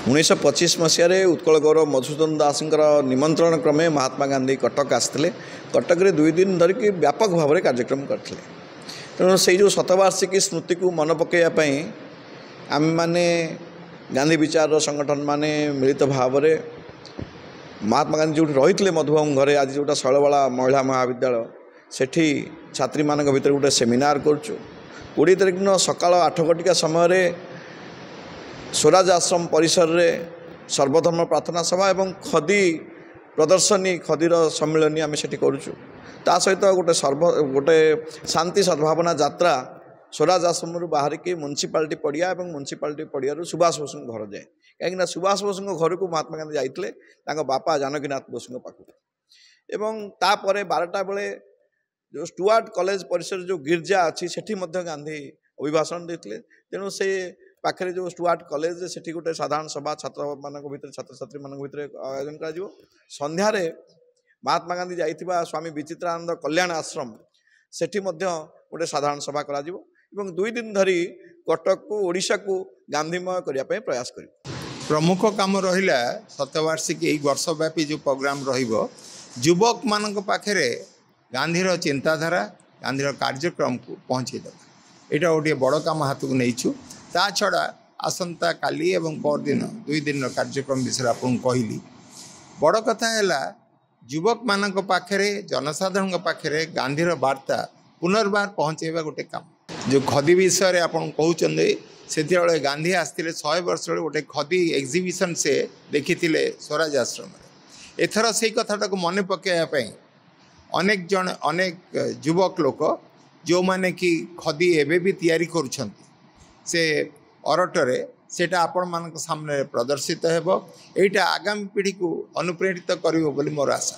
1925 मसीह उत्कल गौरव मधुसूदन दास निमंत्रण क्रमे महात्मा गांधी कटक आसते कटक 2 दिन धरिकी व्यापक भाव में कार्यक्रम करते तेणु से जो शतवार्षिकी स्मृति को मन पकड़ापी आम मैंने गांधी विचार संगठन माने मिलित भाव में महात्मा गांधी जो रही मधुबाबू घरे आज जोटा शैलबाला महिला महाविद्यालय सेठी छात्री मान भर गोटे सेमिनार करुँ 20 तारिख दिन सकाल 8 घटिका समय स्वराज आश्रम परिसर रे सर्वधर्म प्रार्थना सभा एवं खदी प्रदर्शनी खदीर सम्मिलनी आम से करुचु ता सहित गोटे शांति सद्भावना यात्रा स्वराज आश्रम बाहर की म्युनिसिपालिटी पड़िया और म्युनिसिपालिटी पड़िया सुभाष बोस घर जाए कहीं सुभाष बोस घर को महात्मा गांधी जाते बापा जानकीनाथ बोस पाखु एवं तापर 12टा बेले जो स्टुआर्ट कॉलेज परिसर जो गिरजा अच्छी सेठी गांधी अभिभाषण देते तेणु से पाखे जो स्टुआर्ट कॉलेज से गोटे साधारण सभा छात्र मान भर छात्र छात्री मान भर आयोजन कर संध्यार महात्मा गांधी जाइथिबा स्वामी विचित्रानंद कल्याण आश्रम सेठी गोटे साधारण सभा करा एवं 2 दिन धरी कटक को ओडिशा को गांधीमय करने प्रयास कर प्रमुख काम रहा शतवार्षिकी वर्षव्यापी जो प्रोग्राम रुवक मान पाखे गांधीर चिंताधारा गांधीर कार्यक्रम को पहुँचेदेवा यहाँ गोटे बड़ काम हाथ को नहीं ता छड़ा आसंता काली एवं परदिन 2 दिन कार्यक्रम विषय आपको कहली बड़ कथा है युवक मान पाखे जनसाधारण पाखे गांधीर वार्ता पुनर्बार पहुँचेबा गोटे काम जो खदी विषय आप कहते से गांधी आसते 100 वर्ष गोटे खदी एग्जिबिशन से देखी स्वराज आश्रम एथर से कथाटा को मन पकड़ापी अनेक युवक लोक जो माने कि खदी एवं भी तैयारी करुछंती से अरटरे सेटा आपण मान सामने प्रदर्शित हेबो एटा आगामी पीढ़ी को अनुप्रेरित करिवो बोली मोर आशा।